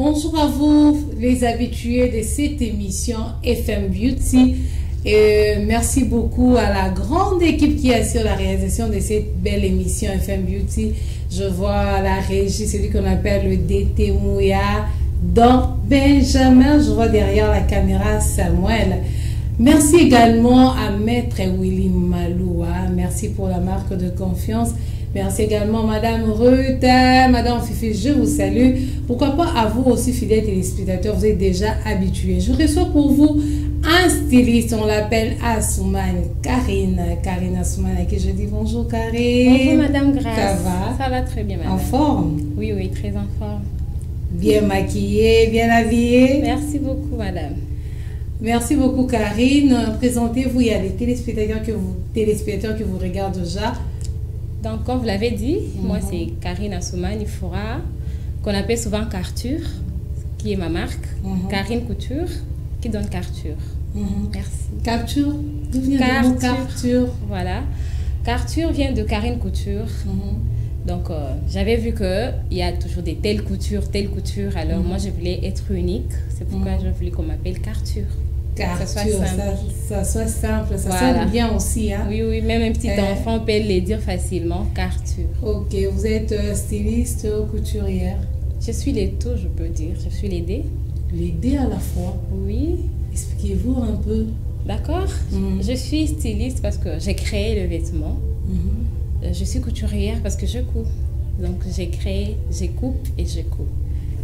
Bonjour à vous, les habitués de cette émission FM Beauty. Merci beaucoup à la grande équipe qui assure la réalisation de cette belle émission FM Beauty. Je vois à la régie celui qu'on appelle le DT Mouya, donc Benjamin. Je vois derrière la caméra Samuel. Merci également à Maître Willy Maloua. Merci pour la marque de confiance. Merci également Madame Ruth, Madame Fifi, je vous salue. Pourquoi pas à vous aussi, fidèles téléspectateurs, vous êtes déjà habitués. Je reçois pour vous un styliste, on l'appelle Assoumane, Karine Assoumane, à qui je dis bonjour Karine. Bonjour Madame Grace. Ça va? Ça va très bien Madame. En forme? Oui, oui, très en forme. Bien maquillée, bien habillée? Merci beaucoup Madame. Merci beaucoup Karine. Présentez-vous, il y a des téléspectateurs que vous regardent déjà. Donc, comme vous l'avez dit, moi c'est Karine Assoumane Ifora, qu'on appelle souvent Carture, qui est ma marque. Karine Couture, qui donne Carture. Merci. Carture? D'où vient le mot Carture? Voilà. Carture vient de Karine Couture. Donc, j'avais vu qu'il y a toujours des telles coutures. Alors, moi, je voulais être unique. C'est pourquoi je voulais qu'on m'appelle Carture. Carture, ça soit simple, ça sonne bien aussi. Hein? Oui, oui, même un petit enfant peut les dire facilement, Carture. Ok, vous êtes styliste, couturière? Je suis les deux, je peux dire. Je suis les deux. Les deux à la fois? Oui. Expliquez-vous un peu. D'accord. Je suis styliste parce que j'ai créé le vêtement. Je suis couturière parce que je couds. Donc, j'ai créé, je coupe et je couds.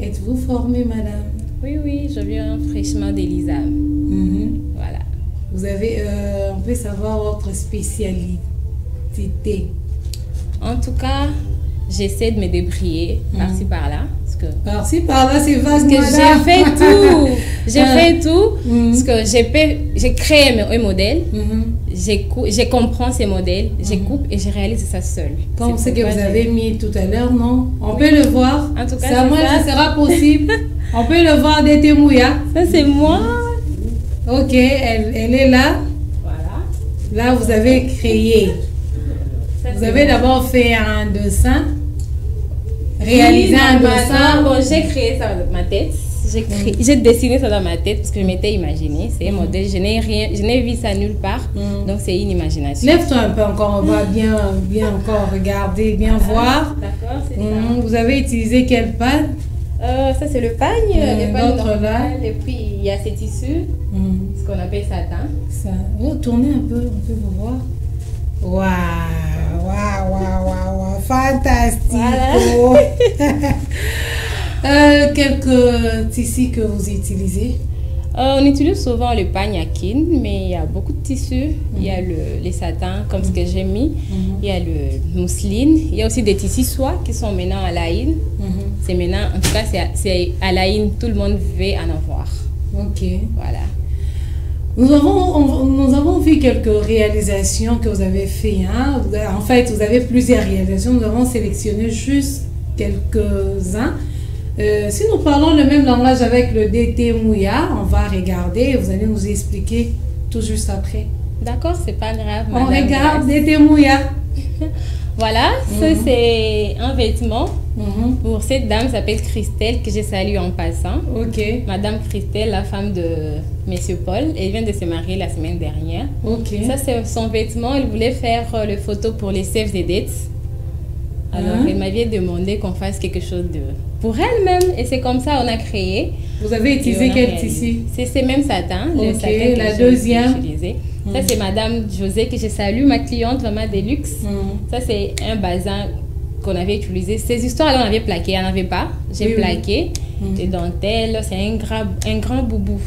Êtes-vous formée, madame? Oui, oui, je viens fraîchement d'Elisa. Voilà. Vous avez, on peut savoir votre spécialité? En tout cas, j'essaie de me débrouiller par-ci par-là. Par-ci par-là, c'est vaste. Parce que j'ai fait tout. J'ai fait tout. Parce que j'ai créé un modèle. Je comprends ces modèles. Je coupe et je réalise ça seule. Comme ce que vous avez mis tout à l'heure, non? On peut le voir. En tout cas, ça, moi, ça sera possible. On peut le voir des Témouya. Ça, c'est moi. Ok, elle est là. Voilà. Là, vous avez créé. Vous avez d'abord fait un dessin. Réalisé un dessin. Bon, j'ai créé ça dans ma tête. J'ai dessiné ça dans ma tête parce que je m'étais imaginé. C'est un modèle. Je n'ai vu ça nulle part. Donc, c'est une imagination. Lève-toi un peu encore. On va bien encore regarder, bien voir. D'accord, c'est ça. Vous avez utilisé quelle pâte? Ça, c'est le pagne. L'autre là. Et puis, il y a ces tissus. Ce qu'on appelle satin. Ça. Oh, tournez un peu. On peut vous voir. Waouh. Fantastique. Voilà. Quelques tissus que vous utilisez? On utilise souvent le pagne à kin, mais il y a beaucoup de tissus. Il y a les satins, comme ce que j'ai mis. Il y a le mousseline. Il y a aussi des tissus soie qui sont maintenant à la in. C'est maintenant, en tout cas, c'est à la in. Tout le monde veut en avoir. Ok. Voilà. Nous avons vu quelques réalisations que vous avez faites. Hein? En fait, vous avez plusieurs réalisations. Nous avons sélectionné juste quelques-uns. Si nous parlons le même langage avec le DT Mouya, on va regarder et vous allez nous expliquer tout juste après. D'accord, c'est pas grave. On regarde DT Mouya. Voilà, ça c'est un vêtement pour cette dame, s'appelle Christelle, que je salue en passant. Ok. Madame Christelle, la femme de Monsieur Paul, elle vient de se marier la semaine dernière. Ok. Ça c'est son vêtement, elle voulait faire le photo pour les Save the Dates. Alors elle m'avait demandé qu'on fasse quelque chose pour elle-même et c'est comme ça on a créé. Vous avez utilisé quel tissu? C'est ces mêmes satins. Ok, la deuxième. Ça, c'est Madame José que je salue, ma cliente vraiment de luxe. Ça, c'est un bazin qu'on avait utilisé. Ces histoires-là, on avait plaqué, elle n'en avait pas. J'ai plaqué des dentelles. C'est un grand boubou.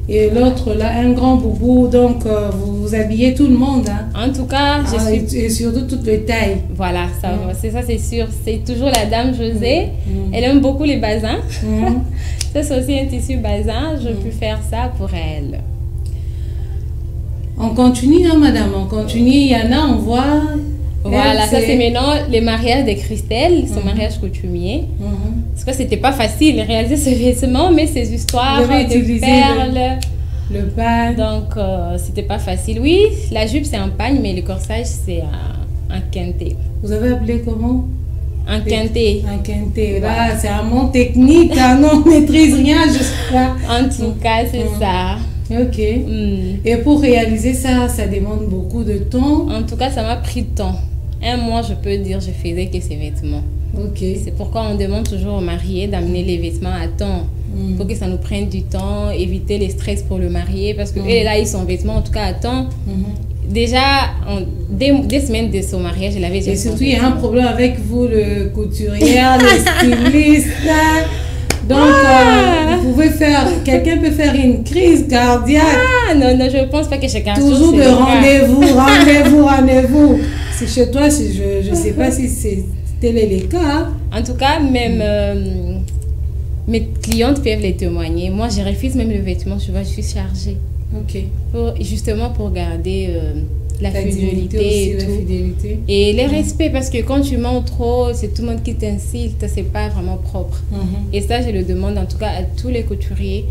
Et l'autre là, un grand boubou, donc vous habillez tout le monde. Hein. En tout cas, et surtout toutes les tailles. Voilà, c'est sûr. C'est toujours la dame José. Elle aime beaucoup les bazins. Ça, c'est aussi un tissu bazin. Je peux faire ça pour elle. On continue, hein, madame, on continue. Il y en a, on voit. Voilà, ça c'est maintenant les mariages de Christelle, son mariage coutumier. Parce que c'était pas facile de réaliser ce vêtement, mais ces histoires de perles. Le pagne. Donc, c'était pas facile. Oui, la jupe c'est un pagne, mais le corsage c'est un quintet. Vous avez appelé comment? Un quintet. Un quintet. Là, c'est un mot technique, hein, on ne maîtrise rien jusqu'à. En tout cas, c'est ça. Ok. Et pour réaliser ça, ça demande beaucoup de temps. En tout cas, ça m'a pris de temps. Un mois, je peux dire, je faisais que ces vêtements. Ok. C'est pourquoi on demande toujours aux mariés d'amener les vêtements à temps. Pour que ça nous prenne du temps, éviter les stress pour le marié. Parce que là, ils sont vêtements, en tout cas à temps. Déjà, des semaines de son mariage, elle avait déjà. Et surtout, il y a un problème avec vous, le couturier, le styliste. Donc, vous pouvez faire, quelqu'un peut faire une crise cardiaque. Ah, non, je pense pas que chacun. Toujours de rendez-vous. C'est chez toi, je ne sais pas si c'est tel est le cas. En tout cas, même mes clientes peuvent les témoigner. Moi, je refuse même le vêtement, je suis chargée. Ok. Justement pour garder la fidélité et tout. Et les respects, parce que quand tu mens trop, c'est tout le monde qui t'insulte, c'est pas vraiment propre. Et ça, je le demande en tout cas à tous les couturiers.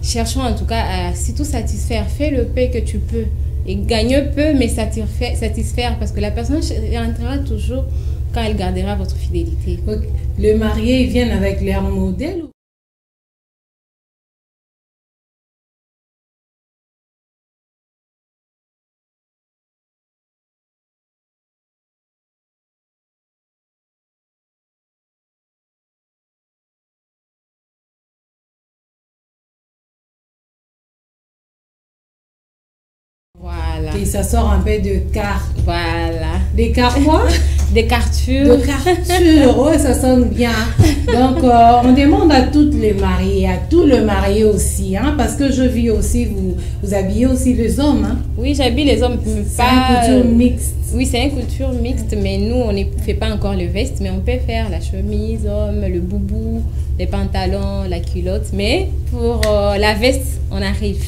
Cherchons en tout cas à surtout satisfaire. Fais le peu que tu peux. Et gagne peu, mais satisfaire, parce que la personne rentrera toujours quand elle gardera votre fidélité. Okay. Le marié, ils viennent avec leur modèle? Voilà. Et ça sort un peu de cartes. Voilà. Des cartes quoi? Des cartures. De cartures, ouais, ça sonne bien. Donc, on demande à toutes les mariées, à tous les mariés aussi, hein, parce que je vis aussi, vous habillez aussi les hommes. Hein. Oui, j'habille les hommes. C'est une couture mixte. Oui, c'est une couture mixte, mais nous, on ne fait pas encore le veste, mais on peut faire la chemise, homme, le boubou, les pantalons, la culotte. Mais pour la veste, on arrive.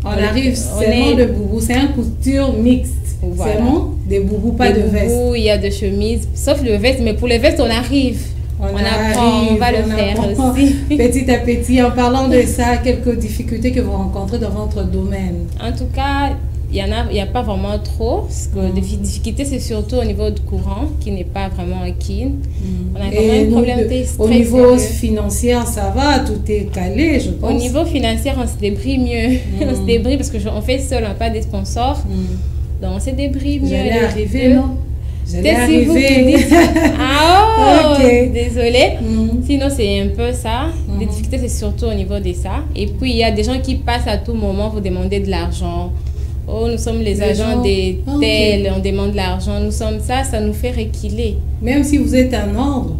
On arrive seulement de boubou, c'est une couture mixte. Voilà. Seulement des boubous, pas de veste. Il y a des chemises, sauf le veste, mais pour les vestes, on arrive. On apprend, on va le faire aussi. Petit à petit, en parlant de ça, quelques difficultés que vous rencontrez dans votre domaine? En tout cas, il n'y a pas vraiment trop. Parce que les difficultés, c'est surtout au niveau du courant, qui n'est pas vraiment acquis. On a quand même un problème au niveau financier, ça va, tout est calé, je pense. Au niveau financier, on se débrouille mieux. On se débrouille parce qu'on fait seul, on n'a pas de sponsors. Donc, on se débrouille mieux. J'allais arriver, non? J'allais arriver. Ah, ok. Désolée. Sinon, c'est un peu ça. Les difficultés, c'est surtout au niveau de ça. Et puis, il y a des gens qui passent à tout moment vous demander de l'argent. Oh, nous sommes les agents des tels, on demande de l'argent. Nous sommes ça nous fait reculer. Même si vous êtes en ordre?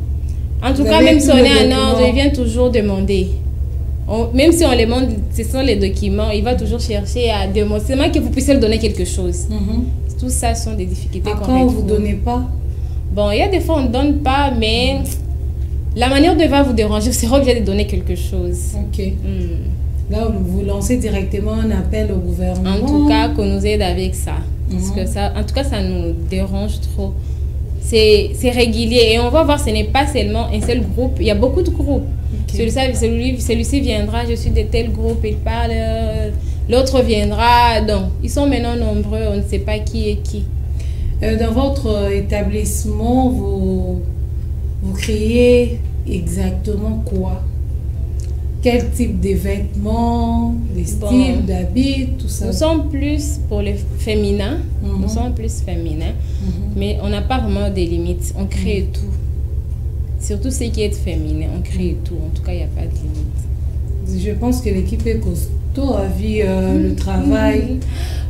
En tout cas, même si on est en ordre, il vient toujours demander. Même si on les demande, ce sont les documents, il va toujours chercher à demander. C'est que vous puissiez lui donner quelque chose. Tout ça sont des difficultés qu'on retrouve. Quand vous ne donnez pas? Bon, il y a des fois on ne donne pas, mais la manière de va vous déranger, vous serez obligé de donner quelque chose. Ok. Là, vous lancez directement un appel au gouvernement. En tout cas, qu'on nous aide avec ça. Parce que ça, en tout cas, ça nous dérange trop. C'est régulier. Et on va voir, ce n'est pas seulement un seul groupe. Il y a beaucoup de groupes. Okay. Celui-ci viendra, je suis de tel groupe, il parle. L'autre viendra. Donc, ils sont maintenant nombreux. On ne sait pas qui est qui. Dans votre établissement, vous créez exactement quoi? Quel type de vêtements, des styles, d'habits, tout ça? Nous sommes plus pour les féminins. Nous sommes plus féminins. Mais on n'a pas vraiment des limites. On crée tout. Surtout ce qui est féminin, on crée tout. En tout cas, il n'y a pas de limite. Je pense que l'équipe est costaud à vu le travail.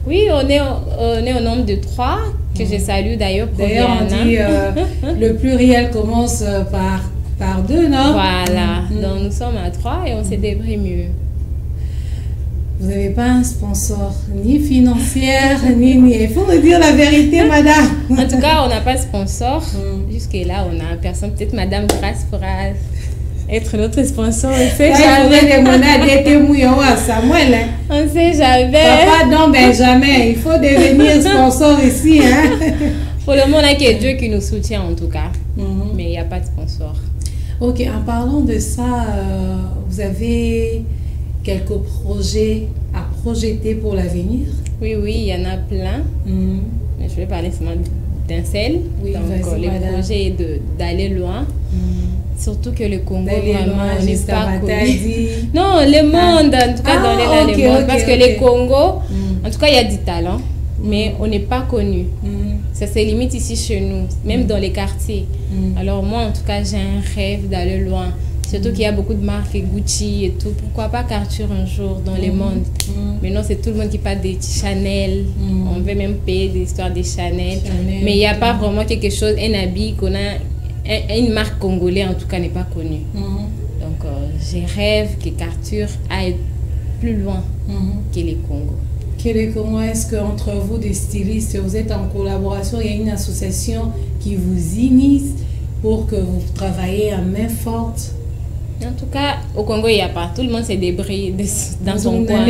Oui, on est au nombre de 3, que je salue d'ailleurs. D'ailleurs, on dit le pluriel commence par 2, non? Voilà, donc nous sommes à 3 et on se débrouille mieux. Vous n'avez pas un sponsor, ni financière, ni... Il faut me dire la vérité, madame. En tout cas, on n'a pas de sponsor. Jusque-là, on a personne. Peut-être Madame Grace pourra être notre sponsor. On sait jamais. On sait jamais. Papa, non, Benjamin, il faut devenir sponsor ici. Hein? Pour le moment, on a que Dieu qui nous soutient, en tout cas. Mais il n'y a pas de sponsor. Ok, en parlant de ça, vous avez quelques projets à projeter pour l'avenir? Oui, il y en a plein. Mais je vais parler seulement d'un seul. Oui, donc, le projet est d'aller loin. Surtout que le Congo, vraiment, on n'est pas connu. Non, le monde, en tout cas, dans le monde. Parce que le Congo, en tout cas, il y a du talent, mais on n'est pas connu. Ça se limite ici chez nous, même dans les quartiers. Alors moi, en tout cas, j'ai un rêve d'aller loin. Surtout qu'il y a beaucoup de marques, Gucci et tout. Pourquoi pas Cartier un jour dans le monde? Maintenant, c'est tout le monde qui parle des Chanel. On veut même payer des histoires des Chanel. Mais il n'y a pas vraiment quelque chose, un habit qu'on a, une marque congolaise en tout cas n'est pas connue. Donc, je rêve que Cartier aille plus loin que les Congo. Comment est-ce qu'entre vous, des stylistes, vous êtes en collaboration? Il y a une association qui vous initie pour que vous travaillez à main forte? En tout cas, au Congo, il n'y a pas. Tout le monde s'est débrouillé dans son coin.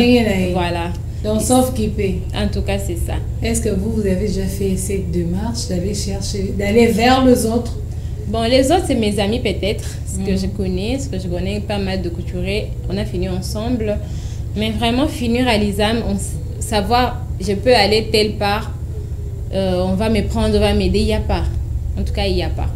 Voilà. Donc, sauf qui paie. En tout cas, c'est ça. Est-ce que vous avez déjà fait cette démarche d'aller vers les autres? Bon, les autres, c'est mes amis peut-être, ce que je connais pas mal de couturiers. On a fini ensemble. Mais vraiment, finir à l'ISAM, savoir, je peux aller telle part, on va me prendre, on va m'aider, il n'y a pas. En tout cas, il n'y a pas.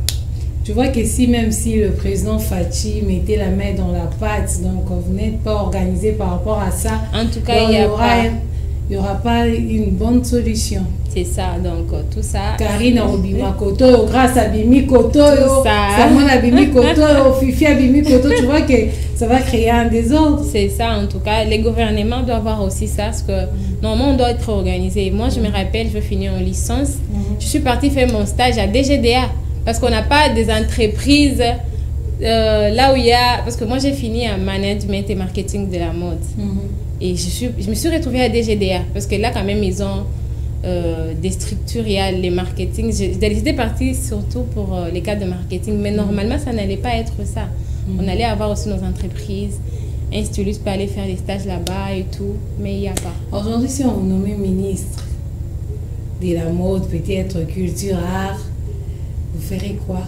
Tu vois que même si le président Fachi mettait la main dans la pâte, donc vous n'êtes pas organisé par rapport à ça. En tout cas, il n'y aura pas une bonne solution. C'est ça, donc tout ça. Karine Obima Koto, grâce à Bimi Koto, Samuel Abimi Koto, Fifi Abimi Koto, tu vois que ça va créer un désordre. C'est ça, en tout cas. Les gouvernements doivent voir aussi ça, parce que normalement, on doit être organisé. Moi, je me rappelle, je finis en licence. Je suis partie faire mon stage à DGDA, parce qu'on n'a pas des entreprises là où il y a... Parce que moi, j'ai fini en management et marketing de la mode. Et je me suis retrouvée à DGDA, parce que là, quand même, ils ont... des structures, il y a les marketing. J'étais partie surtout pour les cas de marketing, mais normalement, ça n'allait pas être ça. On allait avoir aussi nos entreprises. Un styliste peut aller faire des stages là-bas et tout, mais il n'y a pas. Aujourd'hui, si on vous nommait ministre de la mode, peut-être culture, art, vous ferez quoi?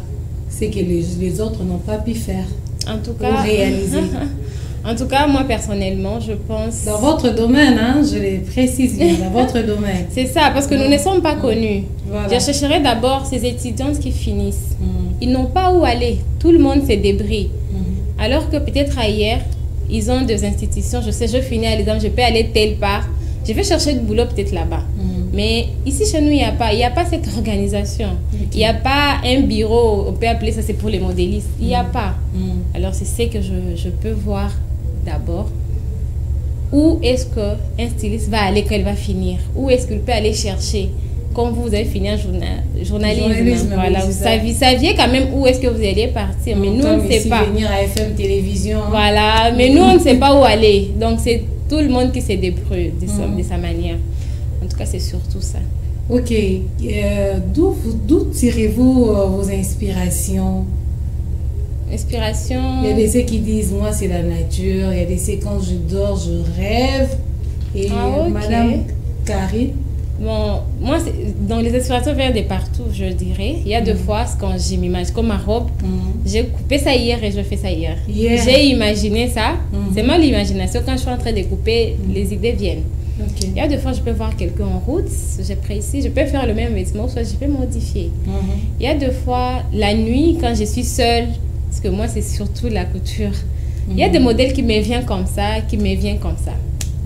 C'est que les autres n'ont pas pu faire. En tout pour cas, réaliser. En tout cas, moi personnellement, je pense... Dans votre domaine, hein, je le précise bien, dans votre domaine. C'est ça, parce que nous ne sommes pas connus. Voilà. Je chercherai d'abord ces étudiantes qui finissent. Ils n'ont pas où aller. Tout le monde se débrouille. Alors que peut-être ailleurs, ils ont des institutions. Je sais, je finis à l'examen, je peux aller telle part. Je vais chercher du boulot peut-être là-bas. Mais ici, chez nous, il n'y a pas cette organisation. Il n'y a pas un bureau, on peut appeler ça, c'est pour les modélistes. Il n'y a pas. Alors, c'est ce que je peux voir d'abord. Où est-ce qu'un styliste va aller quand il va finir? Où est-ce qu'il peut aller chercher? Quand vous avez fini un journalisme, voilà, vous saviez quand même où est-ce que vous alliez partir. Mais nous, on ne sait pas. Venir à FM Télévision. Voilà, mais nous, on ne sait pas où aller. Donc, c'est tout le monde qui se débrouille de sa manière. En tout cas, c'est surtout ça. Ok. D'où tirez-vous vos inspirations? Inspiration. Il y a des ceux qui disent, moi, c'est la nature. Il y a des ceux, quand je dors, je rêve. Et Madame Karine? Bon, moi, dans les inspirations viennent de partout, je dirais. Il y a deux fois, quand je m'imagine, comme ma robe, j'ai coupé ça hier et je fais ça hier. J'ai imaginé ça. C'est moi l'imagination. Quand je suis en train de couper, les idées viennent. Il y a deux fois, je peux voir quelqu'un en route, j'ai précis, je peux faire le même vêtement, soit je peux modifier. Il y a deux fois, la nuit, quand je suis seule, parce que moi, c'est surtout la couture. Il y a des modèles qui me viennent comme ça,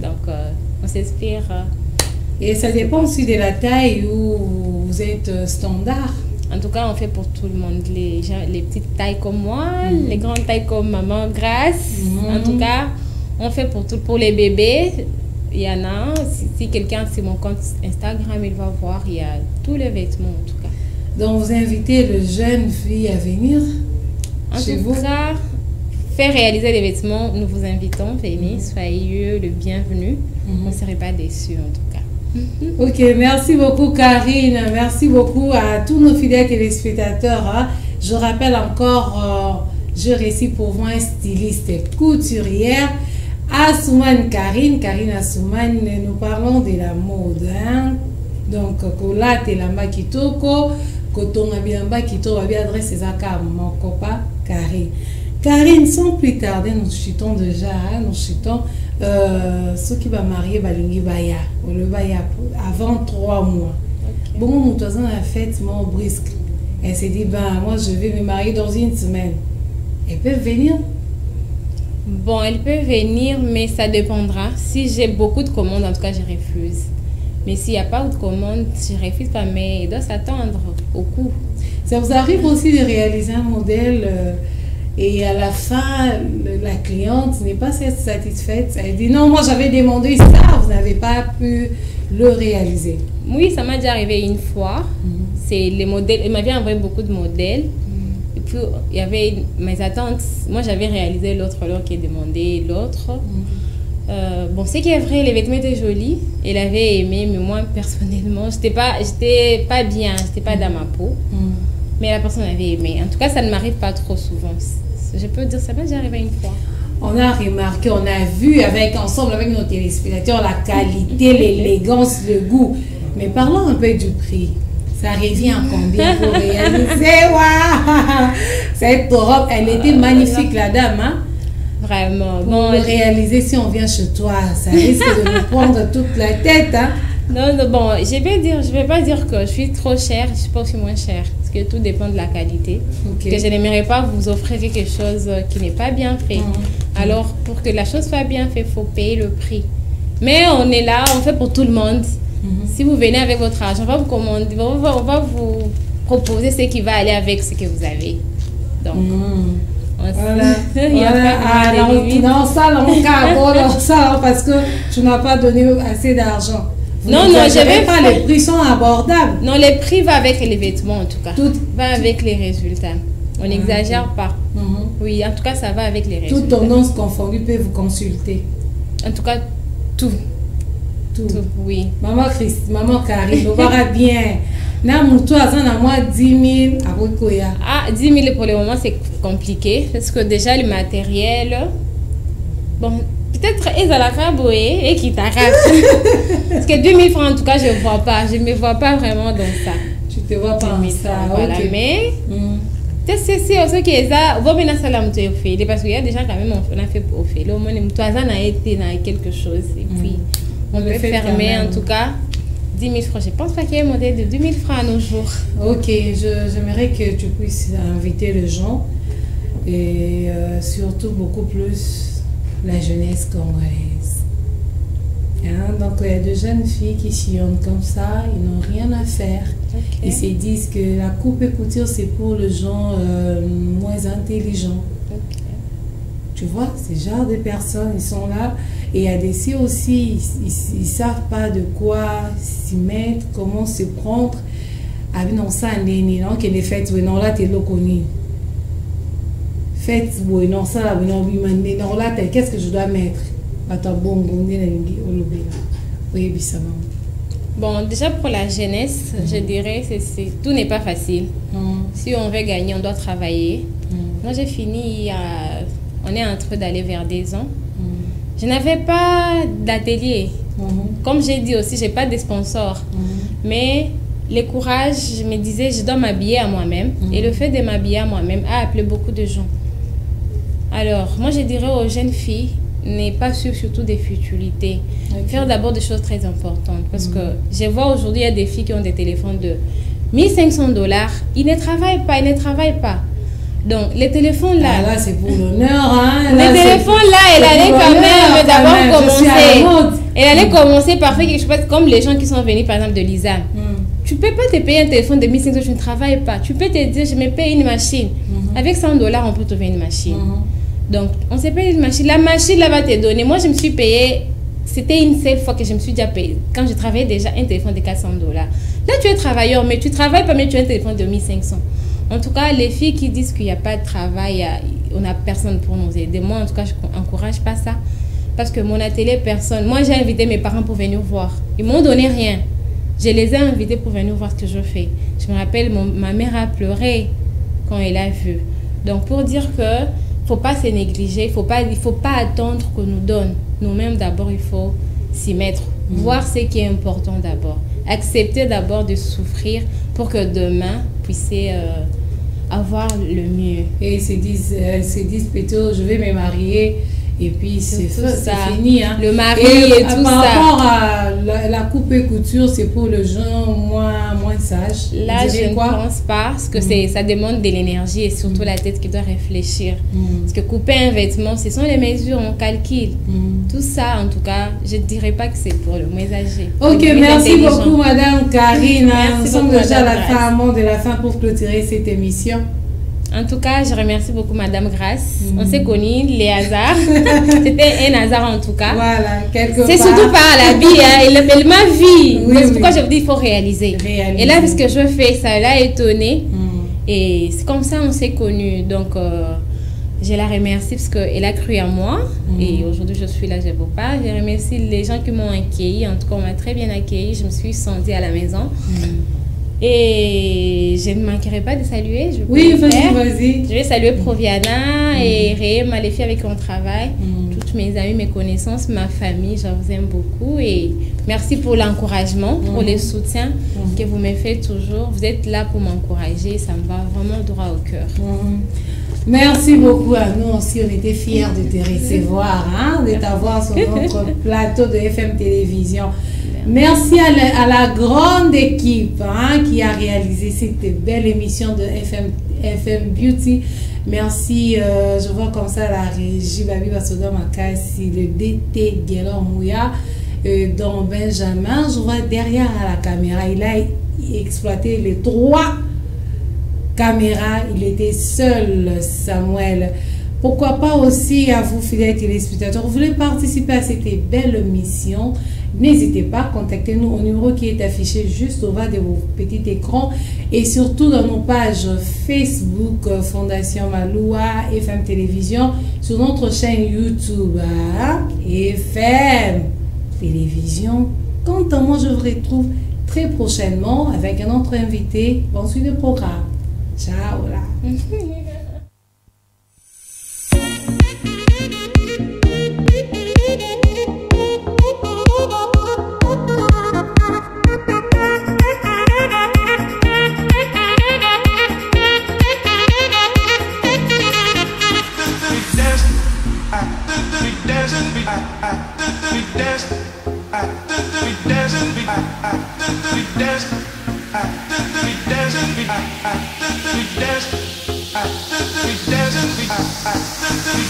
Donc, on s'inspire. Et ça dépend aussi de la taille où vous êtes standard. En tout cas, on fait pour tout le monde. Les petites tailles comme moi, les grandes tailles comme maman Grace. En tout cas, on fait pour tout. Pour les bébés, il y en a. Si quelqu'un sur mon compte Instagram, il va voir, il y a tous les vêtements en tout cas. Donc, vous invitez les jeunes filles à venir chez vous? En tout cas, faire réaliser des vêtements, nous vous invitons, venez, soyez le bienvenu. Vous ne serez pas déçus en tout cas. Ok, merci beaucoup Karine, merci beaucoup à tous nos fidèles téléspectateurs. Hein. Je rappelle encore, je récite pour vous un styliste couturière, Assoumane Karine Assoumane, nous parlons de la mode. Hein. Donc, Kola Telamba Kitoko, Koton Abiamba Kitoko, Abi adresse ses accords, mon copain Karine. Karine, sans plus tarder, nous chutons déjà, hein, nous chutons. Ceux qui vont marier Balingi Baya, le Baya avant 3 mois. Okay. Bon, mon toisin a fait mon brisque. Elle s'est dit, ben, moi je vais me marier dans 1 semaine. Elles peuvent venir? Bon, elles peuvent venir, mais ça dépendra. Si j'ai beaucoup de commandes, en tout cas, je refuse. Mais s'il n'y a pas de commandes, je refuse pas, mais il doit s'attendre au coût. Ça vous arrive aussi de réaliser un modèle et à la fin, la cliente n'est pas satisfaite. Elle dit non, moi j'avais demandé ça, vous n'avez pas pu le réaliser. Oui, ça m'est déjà arrivé une fois. C'est les modèles. Elle m'avait envoyé beaucoup de modèles. Et puis il y avait mes attentes. Moi j'avais réalisé l'autre alors qu'elle demandait l'autre. Bon, c'est qui est vrai, les vêtements étaient jolis. Elle avait aimé, mais moi personnellement, j'étais pas bien, j'étais pas dans ma peau. Mais la personne avait aimé. En tout cas, ça ne m'arrive pas trop souvent. Je peux dire, ça m'est déjà arrivé une fois. On a remarqué, on a vu ensemble avec nos téléspectateurs la qualité, l'élégance, le goût. Mais parlons un peu du prix. Ça revient à combien pour réaliser? Waouh! Cette robe, elle était magnifique, la dame. Hein? Vraiment. Pour bon, le réaliser, si on vient chez toi, ça risque de nous prendre toute la tête. Hein? Non, bon, je vais pas dire que je suis trop chère, je suis pas aussi moins chère. Parce que tout dépend de la qualité. Okay. Que je n'aimerais pas vous offrir quelque chose qui n'est pas bien fait. Alors, pour que la chose soit bien faite, il faut payer le prix. Mais on est là, on fait pour tout le monde. Si vous venez avec votre argent, on va vous commander, on va vous proposer ce qui va aller avec ce que vous avez. Donc, voilà. Non, ça, parce que tu n'as pas donné assez d'argent. Non, je vais pas. Les prix sont abordables. Non, les prix vont avec les vêtements en tout cas. Tout va avec les résultats. On n'exagère pas. Oui, en tout cas, ça va avec les résultats. Toute tendance confondue peut vous consulter. En tout cas, tout. Tout, oui. Maman Karine, on verra bien. Na moutou azan moi 10 000 à Rokoya. Ah, 10 000 pour le moment, c'est compliqué. Parce que déjà, le matériel... Bon, peut-être ils ont la carboé et qui t'arrête. Parce que 2 000 francs, en tout cas, je ne vois pas. Je ne me vois pas vraiment dans ça. Tu te vois pas dans ça, voilà. Okay. Mais... c'est aussi que ça va bien ça là parce qu'il y a des gens quand même on a fait au fait le moment où toi ça a été dans quelque chose et puis on peut fermer en tout cas 10 000 francs. Je pense pas qu'il y ait un modèle de 2 000 francs à nos jours. Ok, j'aimerais que tu puisses inviter les gens et surtout beaucoup plus la jeunesse congolaise. Hein? Donc il y a de jeunes filles qui sillonnent comme ça, ils n'ont rien à faire. Ils se disent que la coupe et couture c'est pour les gens moins intelligents. Tu vois, ces genres de personnes, ils sont là. Et il y a des filles aussi, ils ne savent pas de quoi s'y mettre, comment se prendre. Ah non, ça, non, que les fêtes, non, là, tu es connu. Fêtes, non, ça, non, là, qu'est-ce que je dois mettre? Oui, bon, déjà pour la jeunesse, je dirais que tout n'est pas facile. Si on veut gagner, on doit travailler. Moi, j'ai fini, on est en train d'aller vers 10 ans. Je n'avais pas d'atelier. Comme j'ai dit aussi, je n'ai pas de sponsors. Mais le courage, je me disais, je dois m'habiller à moi-même. Et le fait de m'habiller à moi-même a appelé beaucoup de gens. Alors, moi, je dirais aux jeunes filles, n'est pas surtout des futilités. Faire d'abord des choses très importantes. Parce que je vois aujourd'hui, il y a des filles qui ont des téléphones de 1 500 $. Ils ne travaillent pas. Donc, les téléphones là... là, c'est pour l'honneur. Hein? Les téléphones là, elle allait quand même d'abord commencer. Elle allait commencer par faire quelque chose comme les gens qui sont venus, par exemple, de l'ISAM. Tu ne peux pas te payer un téléphone de 1 500 $, tu ne travailles pas. Tu peux te dire, je me paye une machine. Avec 100 $, on peut trouver une machine. Donc, on s'est payé une machine. La machine là va te donner. Moi, je me suis payé. C'était une seule fois que je me suis déjà payé. Quand je travaillais déjà un téléphone de 400 $. Là, tu es travailleur, mais tu ne travailles pas, mais tu as un téléphone de 1 500 $. En tout cas, les filles qui disent qu'il n'y a pas de travail, on n'a personne pour nous aider. Moi, en tout cas, je n'encourage pas ça. Parce que mon atelier, personne. Moi, j'ai invité mes parents pour venir voir. Ils m'ont donné rien. Je les ai invités pour venir voir ce que je fais. Je me rappelle, ma mère a pleuré quand elle a vu. Donc, pour dire que il ne faut pas se négliger, il faut pas attendre qu'on nous donne. Nous-mêmes, d'abord, il faut s'y mettre. Voir ce qui est important d'abord. Accepter d'abord de souffrir pour que demain, puissiez avoir le mieux. Et ils se disent plutôt, je vais me marier. Et puis c'est fini. Hein. Le mari et tout ça. Par rapport à la coupe et couture, c'est pour le gens moins sages. Là, je ne pense pas, parce que ça demande de l'énergie et surtout la tête qui doit réfléchir. Parce que couper un vêtement, ce sont les mesures, on calcule. Tout ça, en tout cas, je ne dirais pas que c'est pour le moins âgé. Ok, merci beaucoup, Madame Karine. Nous sommes déjà à la fin pour clôturer cette émission. En tout cas, je remercie beaucoup Madame Grace. On s'est connus, les hasards. C'était un hasard en tout cas. Voilà, quelque part. C'est surtout par la vie, hein. Elle m'a vu. C'est pourquoi je vous dis qu'il faut réaliser. Et là, ce que je fais, ça l'a étonné. Et c'est comme ça on s'est connus. Donc, je la remercie parce qu'elle a cru en moi. Et aujourd'hui, je suis là, je ne veux pas. Je remercie les gens qui m'ont accueilli. En tout cas, on m'a très bien accueilli. Je me suis sentie à la maison. Et je ne manquerai pas de saluer. Vas-y. Je vais saluer Proviana et Réma, les filles avec qui on travaille, toutes mes amis, mes connaissances, ma famille. Je vous aime beaucoup et merci pour l'encouragement, pour le soutien que vous me faites toujours. Vous êtes là pour m'encourager. Ça me va vraiment droit au cœur. Merci beaucoup à nous aussi. On était fiers de te recevoir, hein, de t'avoir sur notre plateau de FM Télévision. Merci à la grande équipe qui a réalisé cette belle émission de FM Beauty. Merci, je vois comme ça la régie Babi Basoda Makasi, le DT Guélan Mouya, dont Benjamin. Je vois derrière à la caméra, il a exploité les 3 caméras. Il était seul, Samuel. Pourquoi pas aussi à vous, fidèles téléspectateurs, vous voulez participer à cette belle mission? N'hésitez pas, contactez-nous au numéro qui est affiché juste au bas de vos petits écrans et surtout dans nos pages Facebook Fondation Maloua, FM Télévision, sur notre chaîne YouTube FM Télévision. Quant à moi, je vous retrouve très prochainement avec un autre invité. Bonne suite de programme. Ciao là. We